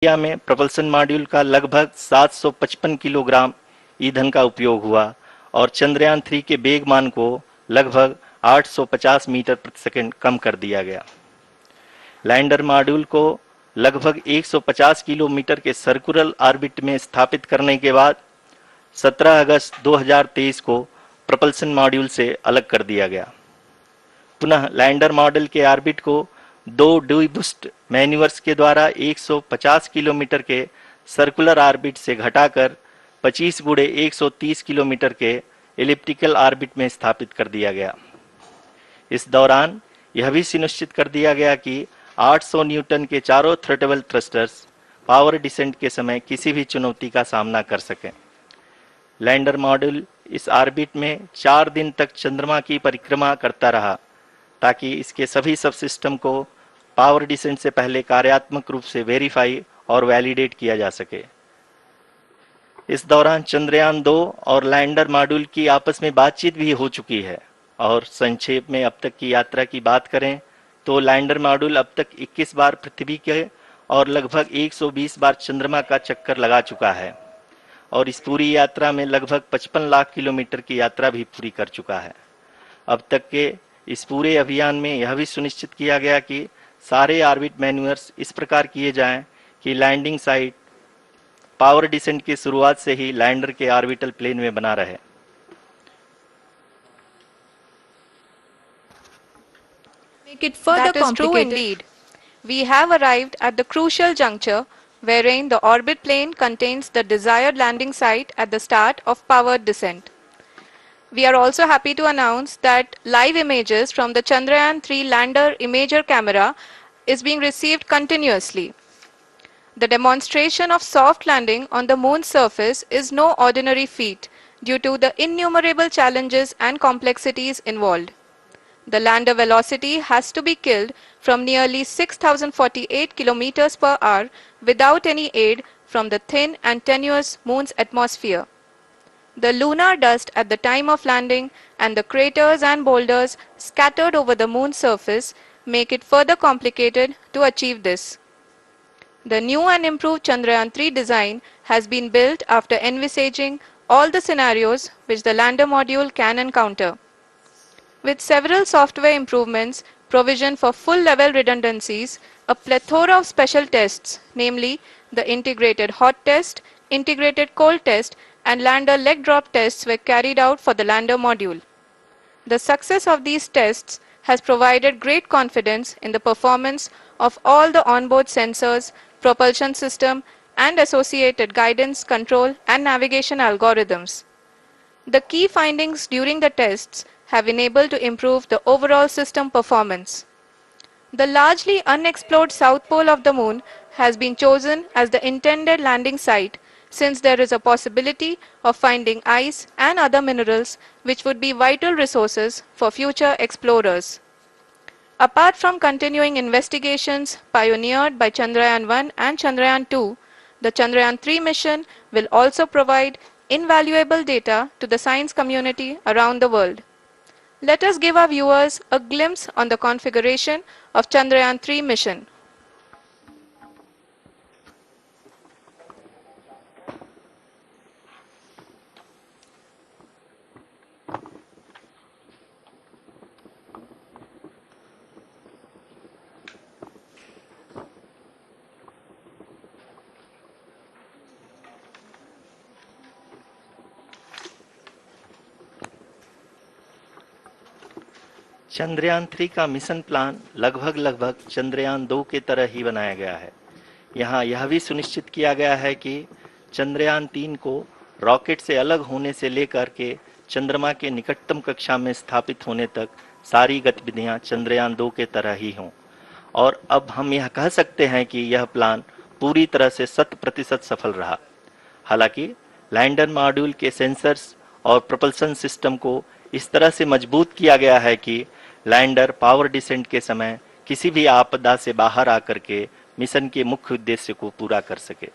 प्रक्रिया में propulsion module का लगभग 755 किलोग्राम ईंधन का उपयोग हुआ और चंद्रयान 3 के वेग मान को लगभग 850 मीटर प्रति सेकंड कम कर दिया गया। लैंडर मॉड्यूल को लगभग 150 किलोमीटर के सर्कुलर ऑर्बिट में स्थापित करने के बाद 17 अगस्त 2023 को प्रपल्सन मॉड्यूल से अलग कर दिया गया। पुनः लैंडर मॉडल के ऑर्बिट को 2 डीबूस्ट मैन्यूवर्स के द्वारा 150 किलोमीटर के सर्कुलर ऑर्बिट से घटाकर 25 गुणे 130 किलोमीटर के एलिप्टिकल ऑर्बिट में स्थापित कर दिया गया। इस दौरान यह भी सुनिश्चित कर दिया गया कि 800 न्यूटन के चारों थ्रोटेबल थ्रस्टर्स पावर डिसेंट के समय किसी भी चुनौती का सामना कर सकें। लैंडर मॉड्यूल इस ऑर्बिट में 4 दिन तक चंद्रमा की परिक्रमा करता रहा ताकि इसके सभी सबसिस्टम को पावर डिसेंट से पहले कार्यात्मक रूप से वेरीफाई और वैलिडेट किया जा सके। इस दौरान चंद्रयान 2 और लैंडर मॉड्यूल की आपस में बातचीत भी हो चुकी है और संक्षेप में अब तक की यात्रा की बात करें तो लैंडर मॉड्यूल अब तक 21 बार पृथ्वी के और लगभग 120 बार चंद्रमा का चक्कर लगा चुका है और इस पूरी यात्रा में लगभग 55 लाख किलोमीटर की यात्रा भी पूरी कर चुका है। अब तक के इस पूरे अभियान में यह भी सुनिश्चित किया गया कि सारे ऑर्बिट मैन्यूवर्स इस प्रकार किए जाएं कि लैंडिंग साइट पावर डिसेंट की शुरुआत से ही लैंडर के ऑर्बिटल प्लेन में बना रहे। Make it further complicated. That is true indeed. We have arrived at the crucial juncture wherein the orbit plane contains the desired landing site at the start of powered descent. We are also happy to announce that live images from the Chandrayaan 3 lander imager camera is being received continuously. The demonstration of soft landing on the moon's surface is no ordinary feat due to the innumerable challenges and complexities involved. The lander velocity has to be killed from nearly 6,048 kilometers per hour without any aid from the thin and tenuous moon's atmosphere. The lunar dust at the time of landing and the craters and boulders scattered over the moon's surface make it further complicated to achieve this. The new and improved Chandrayaan 3 design has been built after envisaging all the scenarios which the lander module can encounter. With several software improvements, provision for full-level redundancies, a plethora of special tests, namely the integrated hot test, integrated cold test, and lander leg drop tests were carried out for the lander module. The success of these tests has provided great confidence in the performance of all the onboard sensors, propulsion system, and associated guidance, control, and navigation algorithms. The key findings during the tests have enabled to improve the overall system performance. The largely unexplored south pole of the moon has been chosen as the intended landing site since there is a possibility of finding ice and other minerals which would be vital resources for future explorers. Apart from continuing investigations pioneered by Chandrayaan 1 and Chandrayaan 2, the Chandrayaan 3 mission will also provide invaluable data to the science community around the world. Let us give our viewers a glimpse on the configuration of Chandrayaan 3 mission. Chandrayaan 3 का mission plan लगभग चंद्रयान 2 के तरह ही बनाया गया है। यहाँ यह भी सुनिश्चित किया गया है कि चंद्रयान 3 को रॉकेट से अलग होने से लेकर के चंद्रमा के निकटतम कक्षा में स्थापित होने तक सारी गतिविधियां चंद्रयान 2 के तरह ही हों। और अब हम यह कह सकते हैं कि यह प्लान पूरी तरह से 100% सफल रहा। हालांकि लैंडर मॉड्यूल के सेंसर्स और प्रोपल्सन सिस्टम को इस तरह से मजबूत किया गया है कि लैंडर पावर डिसेंट के समय किसी भी आपदा से बाहर आकर के मिशन के मुख्य उद्देश्य को पूरा कर सके।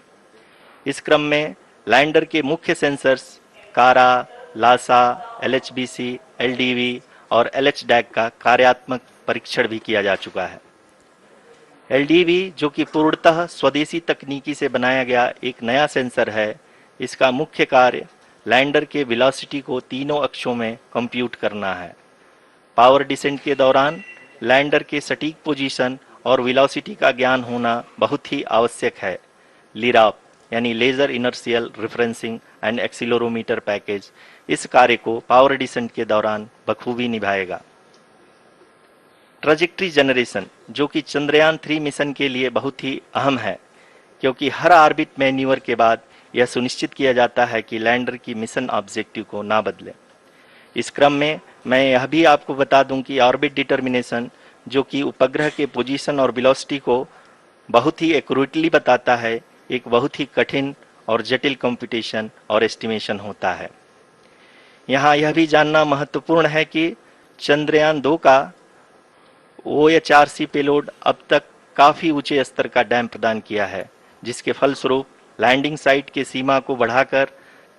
इस क्रम में लैंडर के मुख्य सेंसर्स कारा, लासा, LHBC, LDV और LHDAC का कार्यात्मक परीक्षण भी किया जा चुका है। एलडीवी जो कि पूर्णतः स्वदेशी तकनीकी से बनाया गया एक नया सेंसर है, इसका मुख्य कार्य लैंडर के वेलोसिटी को तीनों अक्षों में कंप्यूट करना है। पावर डिसेंट के दौरान लैंडर के सटीक पोजीशन और वेलोसिटी का ज्ञान होना बहुत ही आवश्यक है। लिराप यानी laser inertial referencing and accelerometer package इस कार्य को पावर डिसेंट के दौरान बखूबी निभाएगा। ट्रैजेक्टरी जनरेशन जो कि चंद्रयान 3 मिशन के लिए बहुत ही अहम है, क्योंकि हर ऑर्बिट मैन्यूवर के बाद यह सुनिश्चित किया जाता है कि लैंडर की मिशन ऑब्जेक्टिव को ना बदले। इस क्रम में मैं यह भी आपको बता दूं कि ऑर्बिट डिटर्मिनेशन जो कि उपग्रह के पोजीशन और वेलोसिटी को बहुत ही एक्यूरेटली बताता है, एक बहुत ही कठिन और जटिल कंप्यूटेशन और एस्टिमेशन होता है। यहाँ यह भी जानना महत्वपूर्ण है कि चंद्रयान 2 का OHRC पेलोड अब तक काफी ऊंचे स्तर का डैम प्रदान किया है, जिसके फलस्वरूप लैंडिंग साइट के सीमा को बढ़ाकर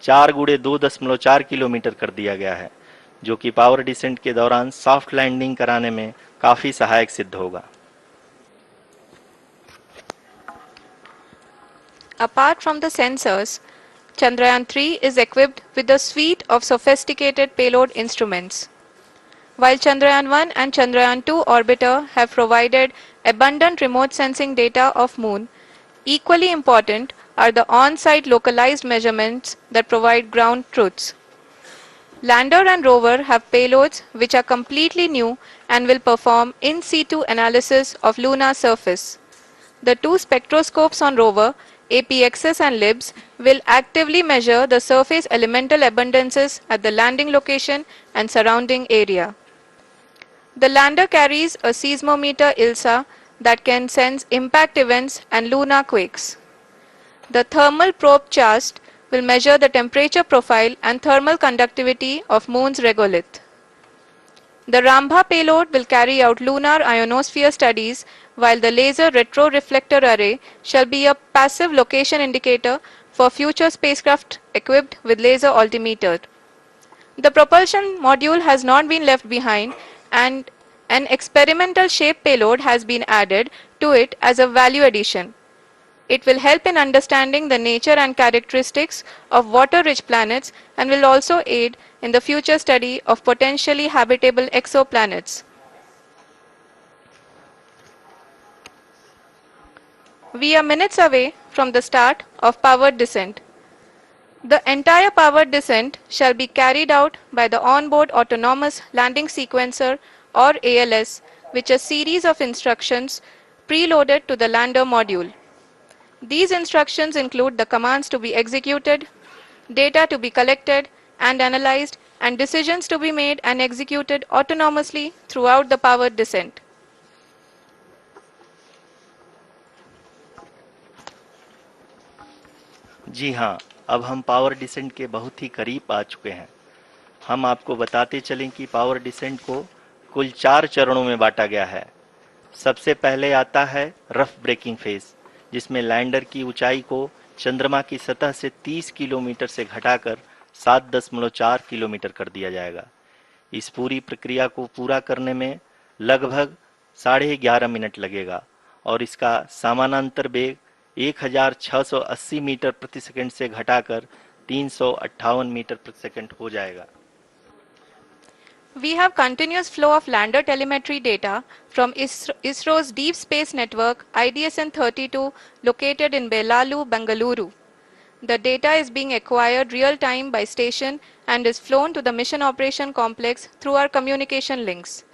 4x2.4 किलोमीटर कर दिया गया है, जो कि पावर डिसेंट के दौरान सॉफ्ट लैंडिंग कराने में काफी सहायक सिद्ध होगा। Apart from the sensors, Chandrayaan 3 is equipped with a suite of sophisticated payload instruments. While Chandrayaan 1 and Chandrayaan 2 orbiter have provided abundant remote sensing data of Moon, equally important are the on-site localized measurements that provide ground truths. Lander and rover have payloads which are completely new and will perform in situ analysis of lunar surface. The two spectroscopes on rover, APXS and LIBS, will actively measure the surface elemental abundances at the landing location and surrounding area. The lander carries a seismometer ILSA that can sense impact events and lunar quakes. The thermal probe CHAST will measure the temperature profile and thermal conductivity of Moon's regolith. The Rambha payload will carry out lunar ionosphere studies, while the laser retroreflector array shall be a passive location indicator for future spacecraft equipped with laser altimeter. The propulsion module has not been left behind, and an experimental shape payload has been added to it as a value addition. It will help in understanding the nature and characteristics of water-rich planets and will also aid in the future study of potentially habitable exoplanets. We are minutes away from the start of powered descent. The entire powered descent shall be carried out by the onboard autonomous landing sequencer or ALS, which is a series of instructions preloaded to the lander module. These instructions include the commands to be executed, data to be collected and analyzed, and decisions to be made and executed autonomously throughout the powered descent. जी हाँ, अब हम power descent के बहुत ही करीब आ चुके हैं। हम आपको बताते चलें कि पावर डिसेंट को कुल 4 चरणों में बांटा गया है। सबसे पहले आता है रफ ब्रेकिंग फेज, जिसमें लैंडर की ऊंचाई को चंद्रमा की सतह से 30 किलोमीटर से घटाकर 7.4 किलोमीटर कर दिया जाएगा। इस पूरी प्रक्रिया को पूरा करने में लगभग 11.5 मिनट लगेगा और इसका समानांतर वेग 1680 मीटर प्रति सेकंड से घटाकर 358 मीटर प्रति सेकंड हो जाएगा। We have continuous flow of lander telemetry data from ISRO's Deep Space Network IDSN-32 located in Belalu, Bengaluru. The data is being acquired real-time by station and is flown to the Mission Operation Complex through our communication links.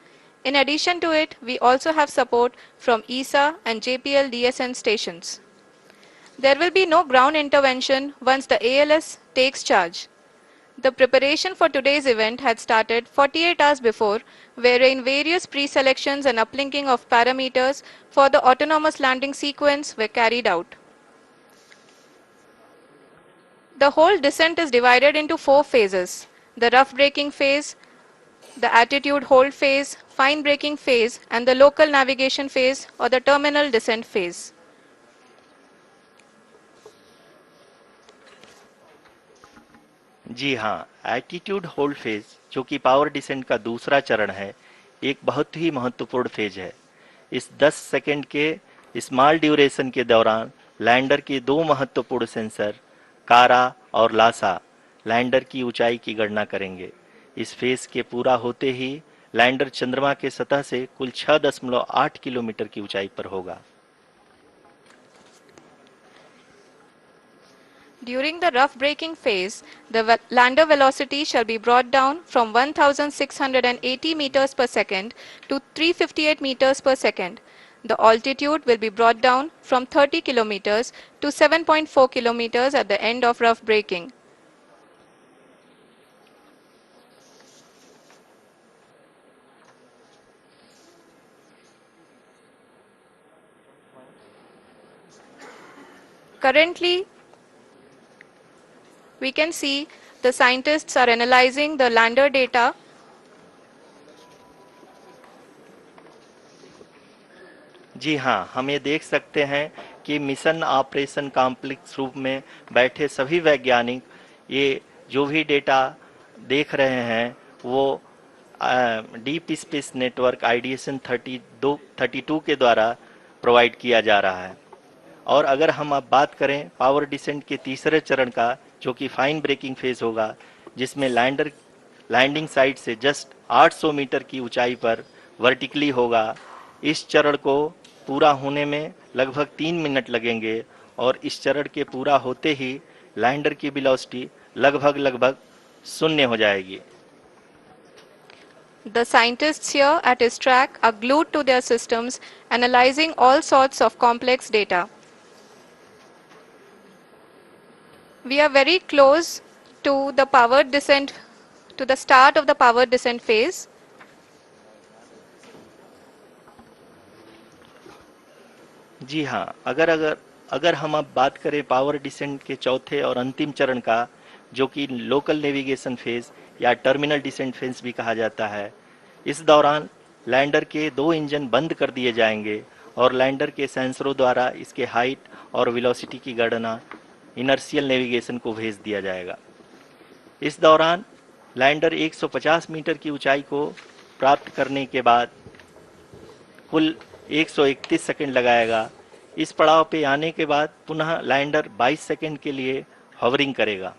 In addition to it, we also have support from ESA and JPL DSN stations. There will be no ground intervention once the ALS takes charge. The preparation for today's event had started 48 hours before, wherein various pre-selections and uplinking of parameters for the autonomous landing sequence were carried out. The whole descent is divided into 4 phases: the rough braking phase, the attitude hold phase, fine braking phase, and the local navigation phase or the terminal descent phase. जी हाँ, attitude hold phase जो कि power descent का दूसरा चरण है, एक बहुत ही महत्वपूर्ण फेज है। इस 10 सेकंड के स्मॉल ड्यूरेशन के दौरान लैंडर के दो महत्वपूर्ण सेंसर कारा और लासा लैंडर की ऊंचाई की गणना करेंगे। इस फेज के पूरा होते ही लैंडर चंद्रमा के सतह से कुल 6.8 किलोमीटर की ऊंचाई पर होगा। During the rough braking phase, the lander velocity shall be brought down from 1680 meters per second to 358 meters per second. The altitude will be brought down from 30 kilometers to 7.4 kilometers at the end of rough braking. Currently, we can see the scientists are analyzing the lander data. जी हाँ, हम ये देख सकते हैं कि mission operation complex रूप में बैठे सभी वैज्ञानिक ये जो भी डेटा देख रहे हैं वो डीप स्पेस नेटवर्क आईडीएसन 32 के द्वारा प्रोवाइड किया जा रहा है। और अगर हम अब बात करें पावर डिसेंट के तीसरे चरण का, जो कि फाइन ब्रेकिंग फेज होगा, जिसमें लैंडर लैंडिंग साइट से जस्ट 800 मीटर की ऊंचाई पर वर्टिकली होगा। इस चरण को पूरा होने में लगभग 3 मिनट लगेंगे और इस चरण के पूरा होते ही लैंडर की वेलोसिटी लगभग शून्य हो जाएगी। The scientists here at his track are glued to their systems, analyzing all sorts of complex data. We are very close to the power descent, to the start of the power descent phase. जी हाँ, अगर हम अब बात करें power descent के चौथे और अंतिम चरण का, जो कि लोकल नेविगेशन फेज या टर्मिनल डिसेंट फेज भी कहा जाता है, इस दौरान लैंडर के 2 इंजन बंद कर दिए जाएंगे और लैंडर के सेंसरों द्वारा इसके हाइट और वेलोसिटी की गणना इनर्शियल नेविगेशन को भेज दिया जाएगा। इस दौरान लैंडर 150 मीटर की ऊंचाई को प्राप्त करने के बाद कुल 131 सेकंड लगाएगा। इस पड़ाव पे आने के बाद पुनः लैंडर 22 सेकंड के लिए हॉवरिंग करेगा।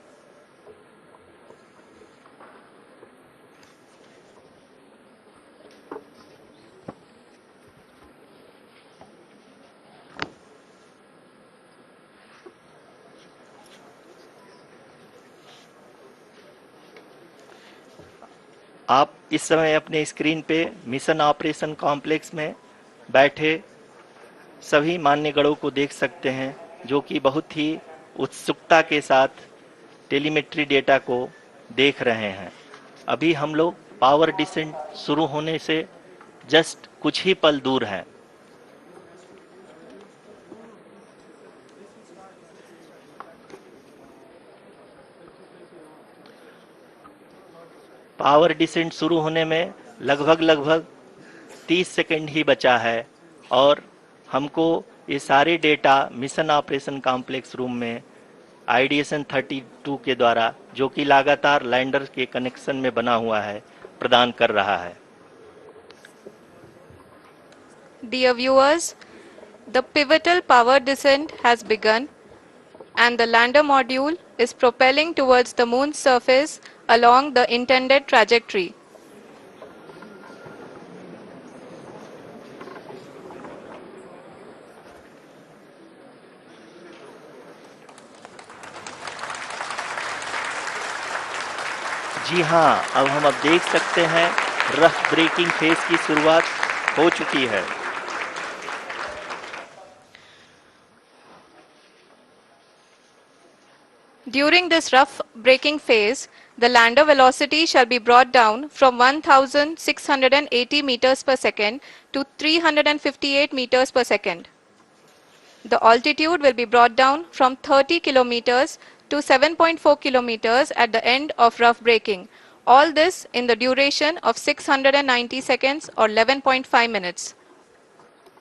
आप इस समय अपने स्क्रीन पे मिशन ऑपरेशन कॉम्प्लेक्स में बैठे सभी मान्यगणों को देख सकते हैं, जो कि बहुत ही उत्सुकता के साथ टेलीमेट्री डेटा को देख रहे हैं। अभी हम लोग पावर डिसेंट शुरू होने से जस्ट कुछ ही पल दूर हैं। पावर डिसेंट शुरू होने में लगभग 30 सेकंड ही बचा है और हमको ये सारे data mission operation complex room में आईडीएसन 32 के द्वारा, जो कि लगातार लैंडर के कनेक्शन में बना हुआ है, प्रदान कर रहा है। Dear viewers, the pivotal power descent has begun and the lander module is propelling towards the moon's surface along the intended trajectory. जी हाँ, अब हम देख सकते हैं रफ ब्रेकिंग फेज की शुरुआत हो चुकी है। During this rough braking phase, the lander velocity shall be brought down from 1680 meters per second to 358 meters per second. The altitude will be brought down from 30 kilometers to 7.4 kilometers at the end of rough braking. All this in the duration of 690 seconds or 11.5 minutes.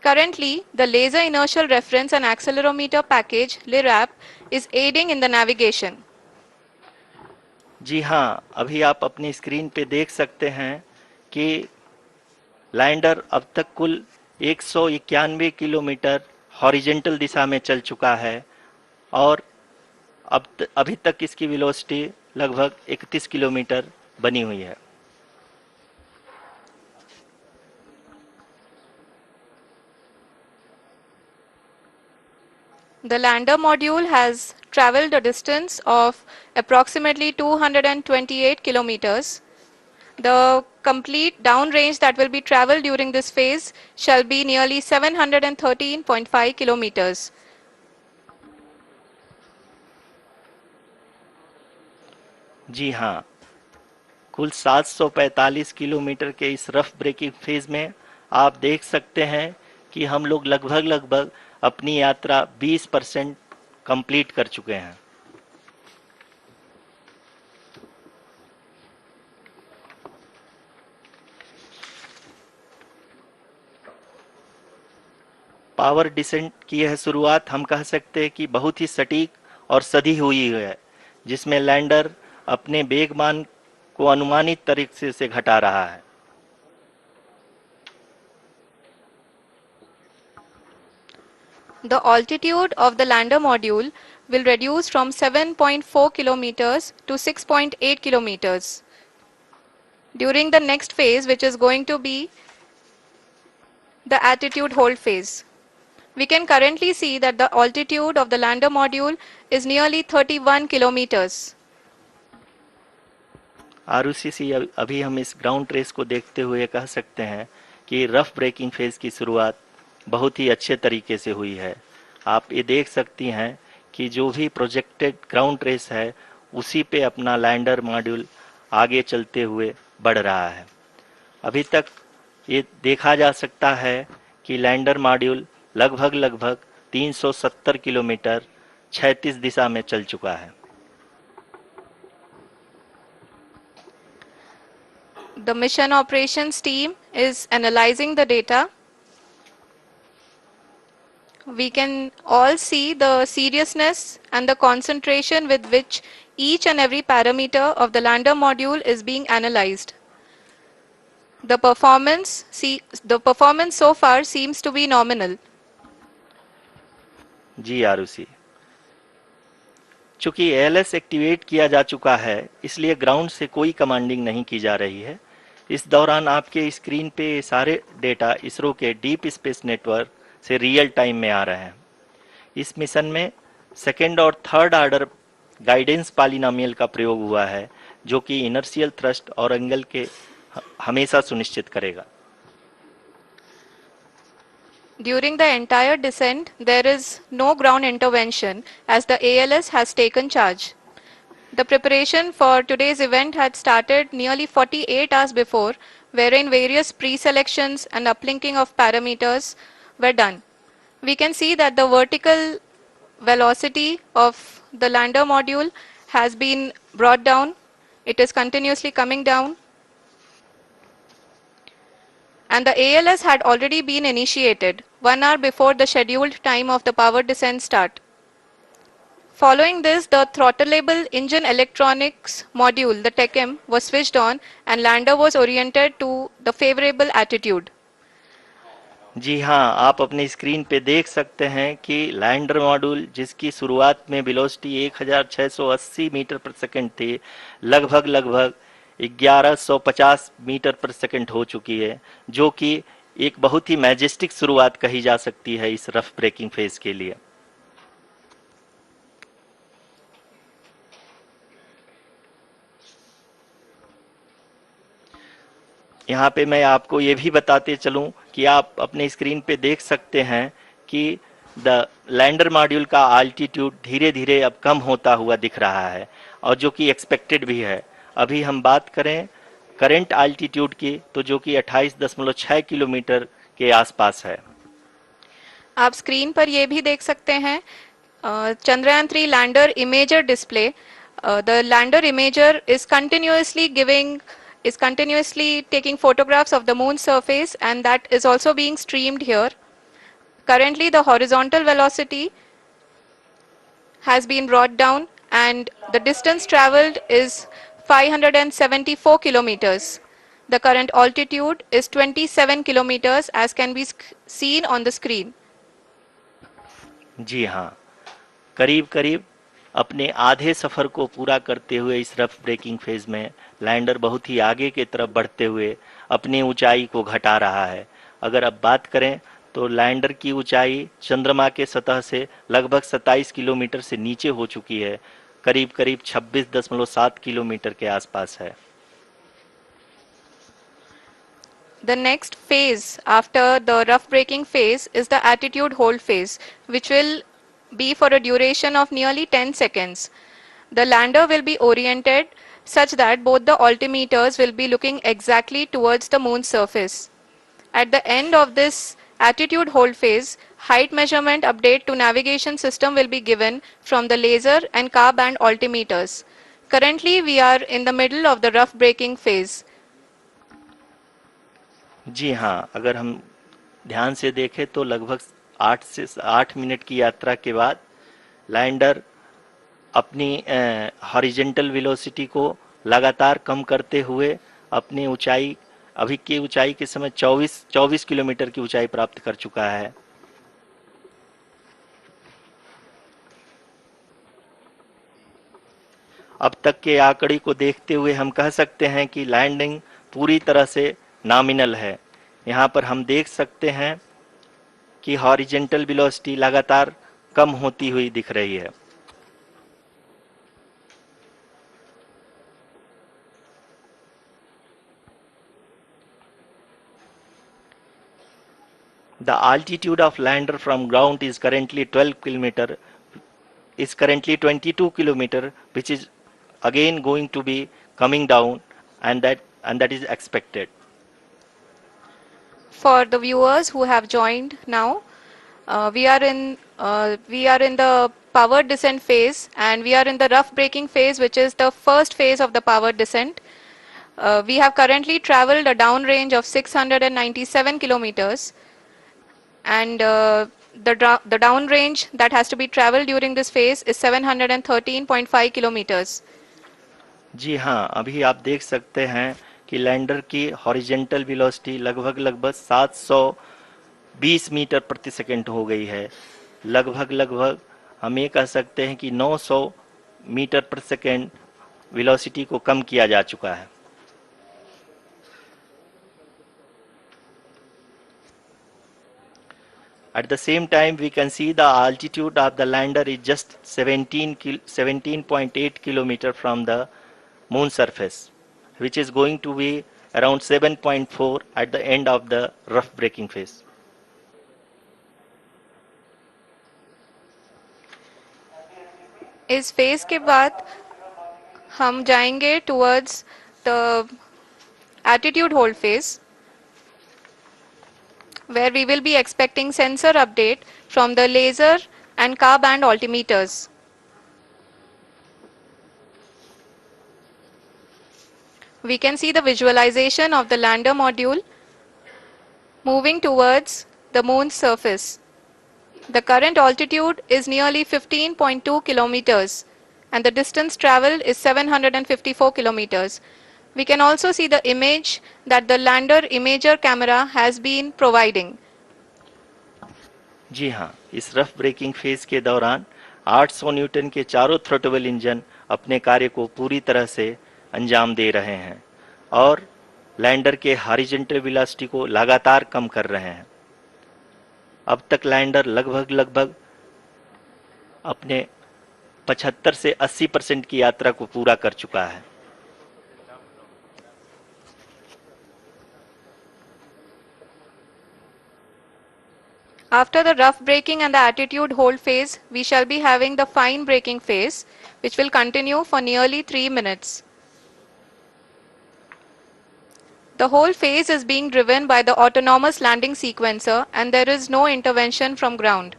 Currently, the Laser Inertial Reference and Accelerometer package (LIRAP) is aiding in the navigation. जी हाँ, अभी आप अपनी screen पे देख सकते हैं कि lander अब तक कुल 191 किलोमीटर हॉरिजेंटल दिशा में चल चुका है और अभी तक इसकी वेलोसिटी लगभग 31 किलोमीटर बनी हुई है। The lander module has traveled a distance of approximately 228 kilometers. The complete downrange that will be traveled during this phase shall be nearly 713.5 kilometers. जी हाँ, कुल 745 किलोमीटर के इस रफ ब्रेकिंग फेज में आप देख सकते हैं कि हम लोग लगभग अपनी यात्रा 20% कंप्लीट कर चुके हैं। पावर डिसेंट की यह शुरुआत हम कह सकते हैं कि बहुत ही सटीक और सधी हुई है, जिसमें लैंडर अपने वेगमान को अनुमानित तरीके से घटा रहा है। The altitude of the lander module will reduce from 7.4 kilometers to 6.8 kilometers. During the next phase, which is going to be the attitude hold phase. We can currently see that the altitude of the lander module is nearly 31 kilometers. Arushi, अभी हम इस ground trace को देखते हुए कह सकते हैं कि रफ ब्रेकिंग फेज की शुरुआत बहुत ही अच्छे तरीके से हुई है। आप ये देख सकती हैं कि जो भी प्रोजेक्टेड ग्राउंड ट्रेस है उसी पे अपना लैंडर मॉड्यूल आगे चलते हुए बढ़ रहा है। अभी तक ये देखा जा सकता है कि लैंडर मॉड्यूल लगभग 370 किलोमीटर क्षैतिज दिशा में चल चुका है। The mission operations team is analyzing the data. We can all see the seriousness and the concentration with which each and every parameter of the lander module is being analyzed. The performance so far seems to be nominal. जी आरुषि, चूंकि ALS activate किया जा चुका है इसलिए ground से कोई commanding नहीं की जा रही है। इस दौरान आपके स्क्रीन पे सारे डेटा इसरो के डीप स्पेस नेटवर्क से रियल टाइम में आ रहे हैं। इस मिशन में सेकेंड और थर्ड ऑर्डर गाइडेंस पॉलिनोमियल का प्रयोग हुआ है, जो कि इनर्शियल थ्रस्ट और एंगल के हमेशा सुनिश्चित करेगा। During the entire descent, there is no ground intervention as the ALS has taken charge. The preparation for today's event had started nearly 48 hours before, wherein various pre-selections and uplinking of parameters were done. We can see that the vertical velocity of the lander module has been brought down. It is continuously coming down. And the ALS had already been initiated 1 hour before the scheduled time of the power descent start. Following this, the throttleable engine electronics module, the TECM, was switched on and lander was oriented to the favorable attitude. जी हाँ, आप अपनी screen पे देख सकते हैं कि lander module जिसकी शुरुआत में वेलोसिटी 1680 मीटर पर सेकंड थी, लगभग 1150 मीटर पर सेकंड हो चुकी है, जो कि एक बहुत ही मैजेस्टिक शुरुआत कही जा सकती है इस रफ ब्रेकिंग फेज के लिए। यहाँ पे मैं आपको ये भी बताते चलूं कि आप अपने स्क्रीन पे देख सकते हैं कि द लैंडर मॉड्यूल का आल्टीट्यूड धीरे धीरे अब कम होता हुआ दिख रहा है, और जो कि एक्सपेक्टेड भी है। अभी हम बात करें करंट आल्टीट्यूड की, तो जो कि 28.6 किलोमीटर के आसपास है। आप स्क्रीन पर ये भी देख सकते हैं Chandrayaan 3 lander imager display. The lander imager is continuously taking photographs of the moon's surface, and that is also being streamed here. Currently the horizontal velocity has been brought down and the distance traveled is 574 kilometers. The current altitude is 27 kilometers as can be seen on the screen. जी हाँ, करीब करीब अपने आधे सफर को पूरा करते हुए इस रफ ब्रेकिंग फेज में लैंडर बहुत ही आगे की तरफ बढ़ते हुए अपनी ऊंचाई को घटा रहा है। अगर अब बात करें तो लैंडर की ऊंचाई चंद्रमा के सतह से लगभग 27 किलोमीटर से नीचे हो चुकी है, करीब करीब 26.7 किलोमीटर के आसपास है। The next phase after the rough braking phase is the attitude hold phase, which will be for a duration of nearly 10 seconds. The lander will be oriented such that both the altimeters will be looking exactly towards the moon's surface. At the end of this attitude hold phase, height measurement update to navigation system will be given from the laser and car band altimeters. Currently, we are in the middle of the rough braking phase. जी हाँ, अगर हम ध्यान से देखें तो लगभग 8 minute की यात्रा के बाद लैंडर अपनी हॉरिजेंटल वेलोसिटी को लगातार कम करते हुए अपनी ऊंचाई, अभी की ऊंचाई के समय 24 किलोमीटर की ऊंचाई प्राप्त कर चुका है। अब तक के आंकड़े को देखते हुए हम कह सकते हैं कि लैंडिंग पूरी तरह से नॉमिनल है। यहाँ पर हम देख सकते हैं कि हॉरिजेंटल वेलोसिटी लगातार कम होती हुई दिख रही है। The altitude of lander from ground is currently 22 kilometer, which is again going to be coming down, and that is expected. For the viewers who have joined now, we are in the power descent phase, and we are in the rough braking phase, which is the first phase of the power descent. We have currently traveled a downrange of 697 kilometers, and the downrange that has to be traveled during this phase is 713.5 kilometers. जी हाँ, अभी आप देख सकते हैं कि lander की horizontal velocity लगभग 720 metre प्रति सेकंड हो गई है। लगभग हम ये कह सकते हैं कि 900 मीटर प्रति सेकंड वेलोसिटी को कम किया जा चुका है। At the same time, we can see the altitude of the lander is just 17.8 kilometer from the moon surface, which is going to be around 7.4 at the end of the rough braking phase. इस phase के बाद हम जाएंगे towards the attitude hold phase, where we will be expecting sensor update from the laser and car band altimeters. We can see the visualization of the lander module moving towards the moon's surface. The current altitude is nearly 15.2 kilometers, and the distance traveled is 754 kilometers. We can also see the image that the lander imager camera has been providing. जी हाँ, इस rough breaking phase के दौरान 800 Newton के चारों throttle engine अपने कार्य को पूरी तरह से अंजाम दे रहे हैं और लैंडर के हॉरिजॉन्टल वेलोसिटी को लगातार कम कर रहे हैं। अब तक लैंडर लगभग अपने 75 से 80% की यात्रा को पूरा कर चुका है। After the rough braking and the attitude hold phase, we shall be having the fine braking phase, which will continue for nearly 3 minutes. The whole phase is being driven by the autonomous landing sequencer, and there is no intervention from ground.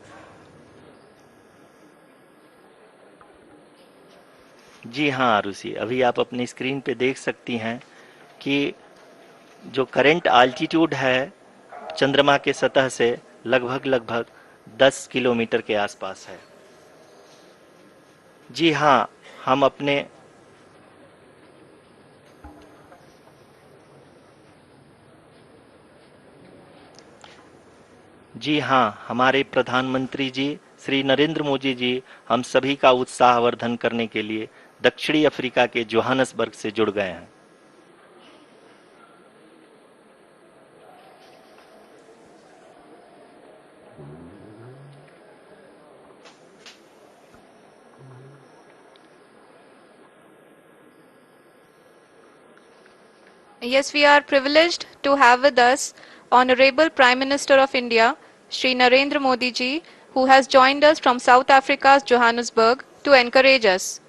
जी हाँ आरुषि, अभी आप अपनी screen पे देख सकती हैं कि जो करंट आल्टीट्यूड है चंद्रमा के सतह से लगभग 10 किलोमीटर के आसपास है। जी हाँ, हम अपने जी हाँ, हमारे प्रधानमंत्री जी श्री नरेंद्र मोदी जी हम सभी का उत्साहवर्धन करने के लिए दक्षिणी अफ्रीका के जोहानसबर्ग से जुड़ गए हैं। Yes, we are privileged to have with us Honorable Prime Minister of India, Shri Narendra Modi ji, who has joined us from South Africa's Johannesburg to encourage us.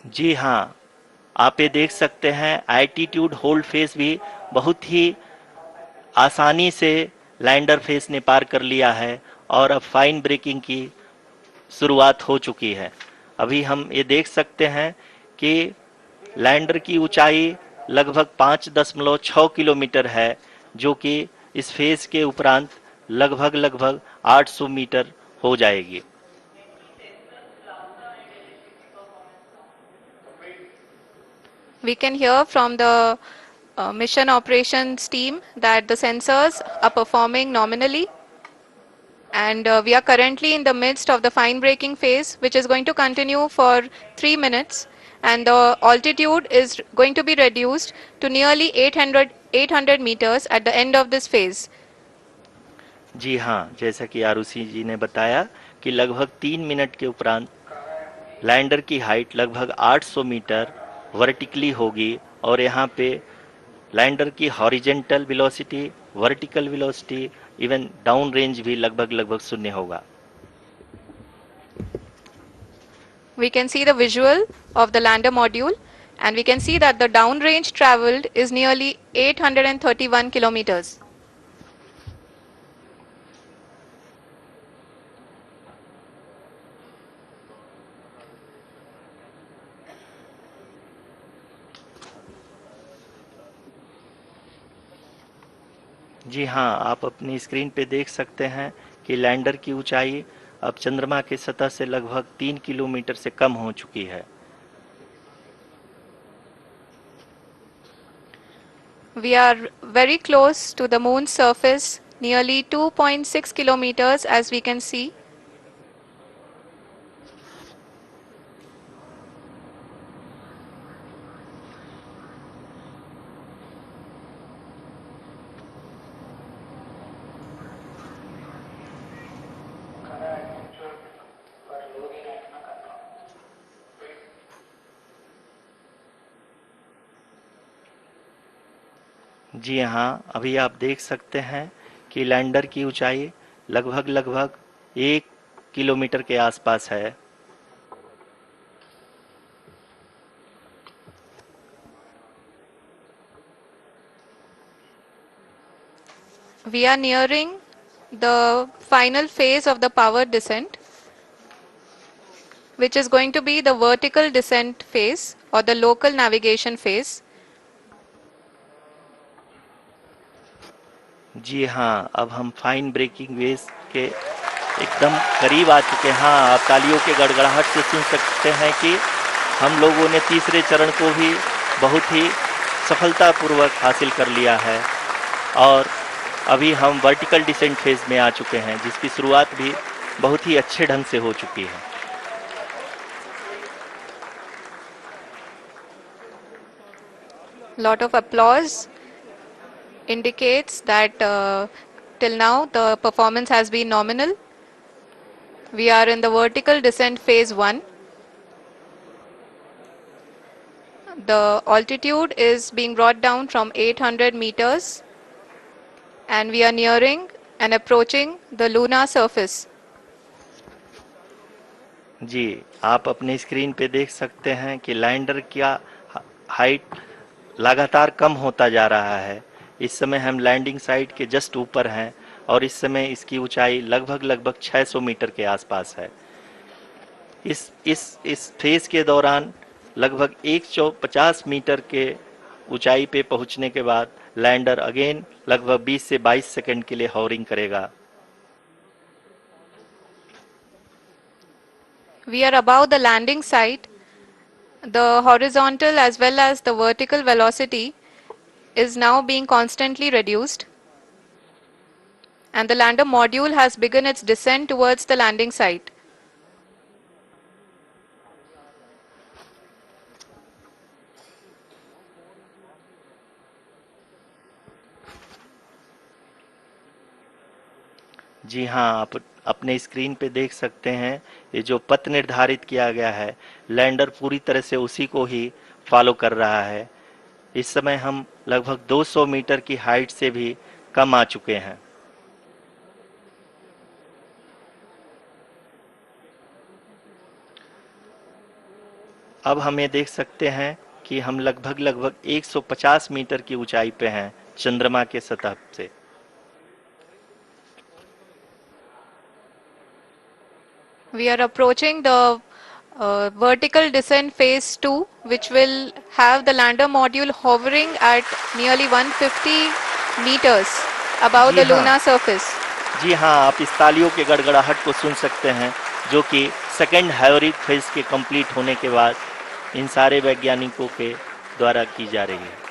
जी हाँ, आप ये देख सकते हैं एल्टीट्यूड होल्ड फेस भी बहुत ही आसानी से लैंडर फेस ने पार कर लिया है और अब फाइन ब्रेकिंग की शुरुआत हो चुकी है। अभी हम ये देख सकते हैं कि लैंडर की ऊंचाई लगभग 5.6 किलोमीटर है, जो कि इस फेज के उपरांत लगभग 800 मीटर हो जाएगी। We can hear from the mission operations team that the sensors are performing nominally, and we are currently in the midst of the fine braking phase, which is going to continue for 3 minutes, and the altitude is going to be reduced to nearly 800 meters at the end of this phase. जी हाँ, जैसा कि आरुषि जी ने बताया कि लगभग 3 minute के उपरांत lander की हाइट लगभग 800 मीटर वर्टिकली होगी और यहाँ पे लैंडर की horizontal velocity, vertical velocity, even down range भी लगभग शून्य होगा। We can see the visual of the lander module, and we can see that the downrange traveled is nearly 831 kilometers. जी हाँ, आप अपनी स्क्रीन पे देख सकते हैं कि लैंडर की ऊंचाई अब चंद्रमा की सतह से लगभग 3 किलोमीटर से कम हो चुकी है। We are very close to the moon's surface, nearly 2.6 kilometers as we can see. जी हाँ, अभी आप देख सकते हैं कि लैंडर की ऊंचाई लगभग 1 किलोमीटर के आसपास है। We are nearing the final phase of the power descent, which is going to be the vertical descent phase or the local navigation phase. जी हाँ, अब हम फाइन ब्रेकिंग वेव के एकदम करीब आ चुके हैं। हाँ, आप तालियों के गड़गड़ाहट से सुन सकते हैं कि हम लोगों ने तीसरे चरण को भी बहुत ही सफलतापूर्वक हासिल कर लिया है और अभी हम वर्टिकल डिसेंट फेज में आ चुके हैं, जिसकी शुरुआत भी बहुत ही अच्छे ढंग से हो चुकी है। Lot of applause indicates that till now the performance has been nominal. We are in the vertical descent phase 1. The altitude is being brought down from 800 meters, and we are nearing and approaching the lunar surface. जी, आप अपने screen पे देख सकते हैं कि lander का height लगातार कम होता जा रहा है। इस समय हम लैंडिंग साइट के जस्ट ऊपर हैं और इस समय इसकी ऊंचाई लगभग 600 मीटर के आसपास है। इस फेज के दौरान लगभग 150 मीटर के ऊंचाई पे पहुंचने के बाद लैंडर अगेन लगभग 20 से 22 सेकंड के लिए हॉवरिंग करेगा। We are above the landing site. The horizontal as well as the vertical velocity is now being constantly reduced. and the lander module has begun its descent towards the landing site. जी हाँ, आप अपने screen पे देख सकते हैं, ये जो पथ निर्धारित किया गया है, लैंडर पूरी तरह से उसी को ही फॉलो कर रहा है। इस समय हम लगभग 200 मीटर की हाइट से भी कम आ चुके हैं। अब हम ये देख सकते हैं कि हम लगभग 150 मीटर की ऊंचाई पे हैं चंद्रमा के सतह से। We are approaching the vertical descent phase 2, which will have the lander module hovering at nearly 150 meters above ji the हाँ, lunar surface. जी हाँ, आप इस तालियों के गड़गड़ाहट को सुन सकते हैं, जो कि सेकेंड हैवरिक फेज के कंप्लीट होने के बाद इन सारे वैज्ञानिकों के द्वारा की जा रही है।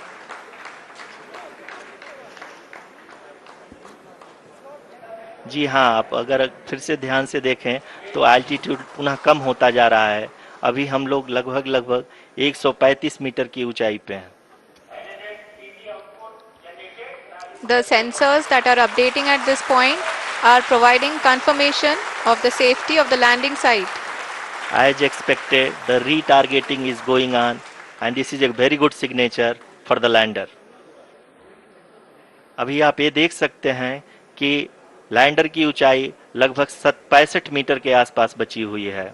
जी हाँ, आप अगर फिर से ध्यान से देखें तो एल्टीट्यूड पुनः कम होता जा रहा है। अभी हम लोग लगभग 135 मीटर की ऊंचाई पे हैं। The sensors that are updating at this point are providing confirmation of the safety of the landing site. As expected, the retargeting is going on and this is a very good signature for the lander. अभी आप ये देख सकते हैं कि lander की ऊंचाई लगभग 65 मीटर के आसपास बची हुई है।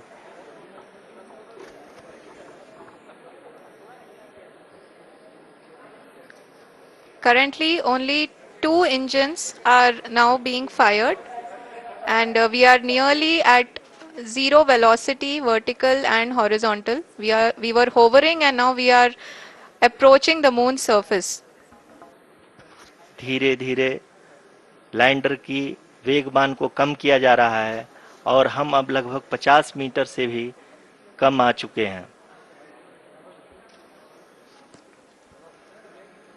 Currently, only 2 engines are now being fired, and we are nearly at zero velocity, vertical and horizontal. We were hovering, and now we are approaching the moon's surface. धीरे धीरे लैंडर की वेगमान को कम किया जा रहा है और हम अब लगभग 50 मीटर से भी कम आ चुके हैं।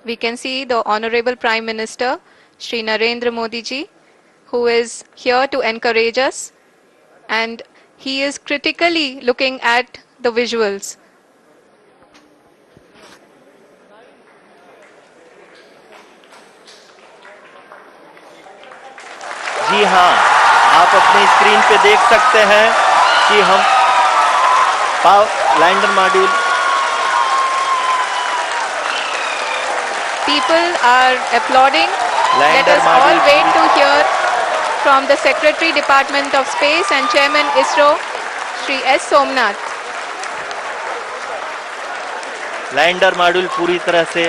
We can see the Honorable Prime Minister, Shri Narendra Modi ji, who is here to encourage us, and he is critically looking at the visuals. जी हाँ, आप अपने स्क्रीन पे देख सकते हैं कि हम lander module People are applauding. Let us all wait to hear from the Secretary Department of Space and Chairman ISRO, Shri S. Somnath. Lander module पूरी तरह से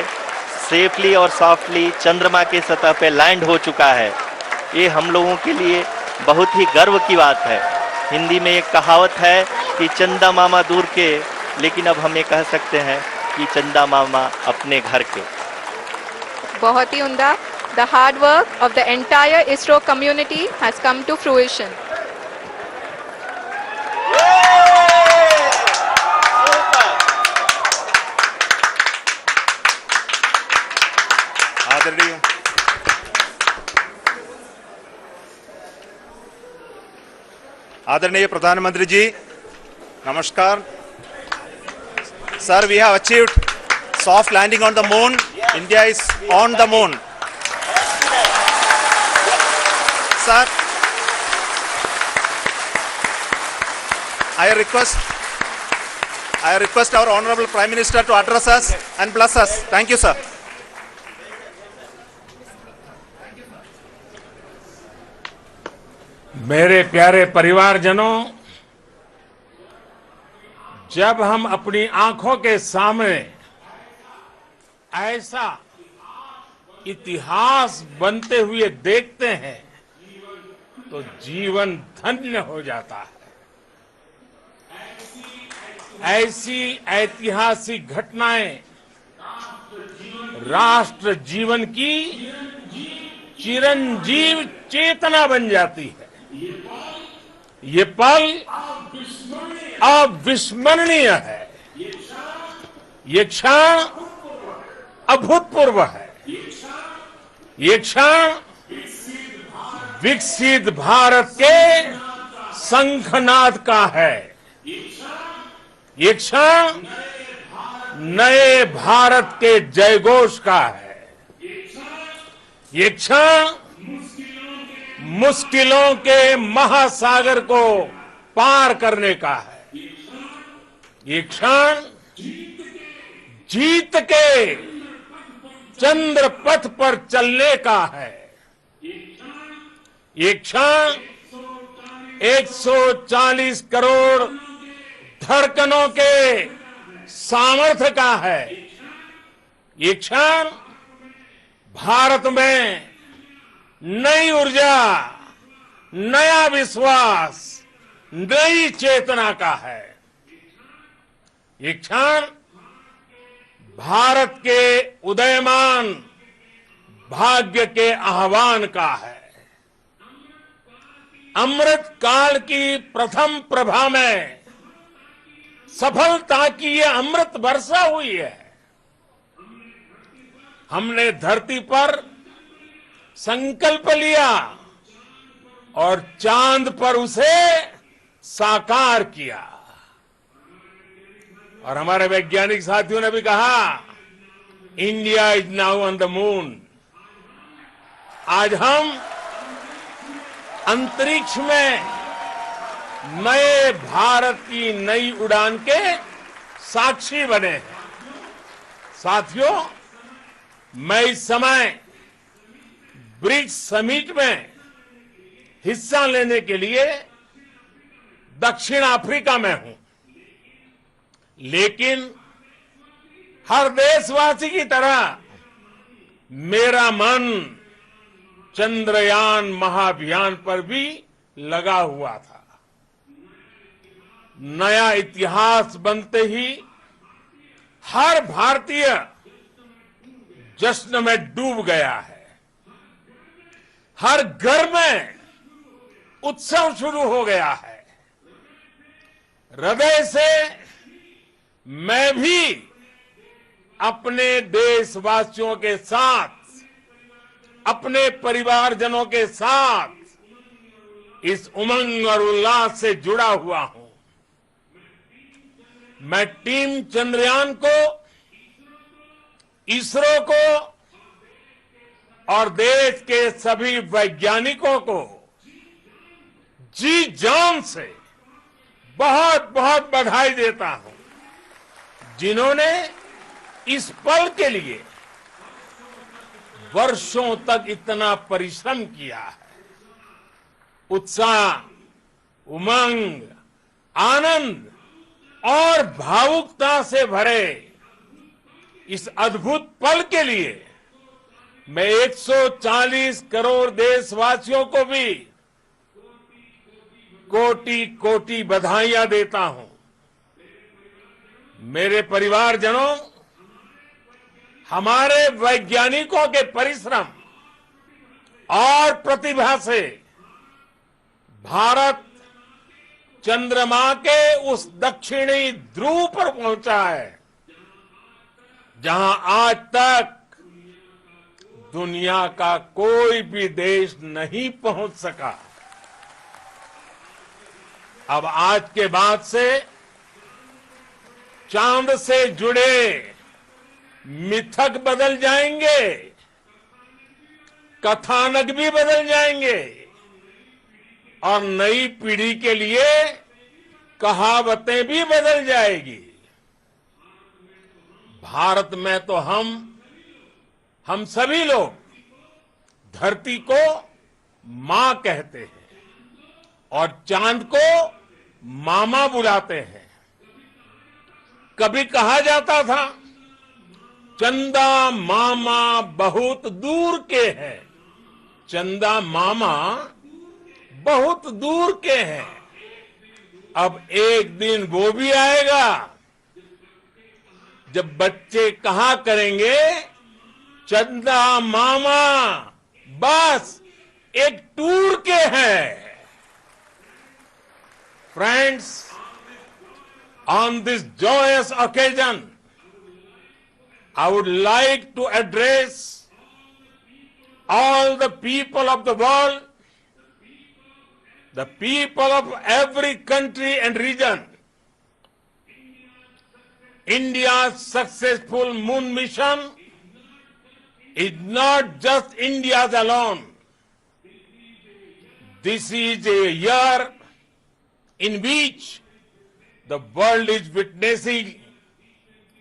सेफली और सॉफ्टली चंद्रमा के सतह पे लैंड हो चुका है। ये हम लोगों के लिए बहुत ही गर्व की बात है। हिंदी में एक कहावत है कि चंदा मामा दूर के, लेकिन अब हम ये कह सकते हैं कि चंदा मामा अपने घर के। बहुत ही उम्दा। The hard work of the entire ISRO community has come to fruition. आदरणीय प्रधानमंत्री जी, नमस्कार। Sir, we have achieved soft landing on the moon. India is on the moon. Sir, I request our Honorable Prime Minister to address us and bless us. Thank you, sir. मेरे प्यारे परिवारजनों, जब हम अपनी आंखों के सामने ऐसा इतिहास बनते हुए देखते हैं तो जीवन धन्य हो जाता है। ऐसी ऐतिहासिक घटनाएं राष्ट्र जीवन की चिरंजीव चेतना बन जाती है। ये पल अविस्मरणीय है। ये क्षण अभूतपूर्व है। ये क्षण विकसित भारत के शंखनाद का है। ये क्षण नए भारत के जयघोष का है। ये क्षण मुश्किलों के महासागर को पार करने का है। ये क्षण जीत के चंद्र पथ पर चलने का है। ये क्षण 140 करोड़ धड़कनों के सामर्थ्य का है। ये क्षण भारत में नई ऊर्जा, नया विश्वास, नई चेतना का है। ये क्षण भारत के उदयमान भाग्य के आह्वान का है। अमृत काल की प्रथम प्रभा में सफलता की ये अमृत वर्षा हुई है। हमने धरती पर संकल्प लिया और चांद पर उसे साकार किया। और हमारे वैज्ञानिक साथियों ने भी कहा, India is now on the moon. आज हम अंतरिक्ष में नए भारत की नई उड़ान के साक्षी बने हैं। साथियों, मैं इस समय ब्रिक्स समिट में हिस्सा लेने के लिए दक्षिण अफ्रीका में हूं, लेकिन हर देशवासी की तरह मेरा मन चंद्रयान महाअभियान पर भी लगा हुआ था। नया इतिहास बनते ही हर भारतीय जश्न में डूब गया है। हर घर में उत्सव शुरू हो गया है। हृदय से मैं भी अपने देशवासियों के साथ, अपने परिवारजनों के साथ इस उमंग और उल्लास से जुड़ा हुआ हूं। मैं टीम चंद्रयान को, इसरो को और देश के सभी वैज्ञानिकों को जी जान से बहुत बहुत बधाई देता हूं, जिन्होंने इस पल के लिए वर्षों तक इतना परिश्रम किया है। उत्साह, उमंग, आनंद और भावुकता से भरे इस अद्भुत पल के लिए मैं 140 करोड़ देशवासियों को भी कोटि कोटि बधाइयां देता हूं। मेरे परिवारजनों, हमारे वैज्ञानिकों के परिश्रम और प्रतिभा से भारत चंद्रमा के उस दक्षिणी ध्रुव पर पहुंचा है, जहां आज तक दुनिया का कोई भी देश नहीं पहुंच सका। अब आज के बाद से चांद से जुड़े मिथक बदल जाएंगे, कथानक भी बदल जाएंगे और नई पीढ़ी के लिए कहावतें भी बदल जाएगी। भारत में तो हम सभी लोग धरती को मां कहते हैं और चांद को मामा बुलाते हैं। कभी कहा जाता था, चंदा मामा बहुत दूर के हैं। चंदा मामा बहुत दूर के हैं। अब एक दिन वो भी आएगा जब बच्चे कहा करेंगे, चंदा मामा बस एक टूर के हैं। Friends, on this joyous occasion, I would like to address all the people of the world the people of every country and region. India's successful moon mission is not just India's alone. This is a year in which the world is witnessing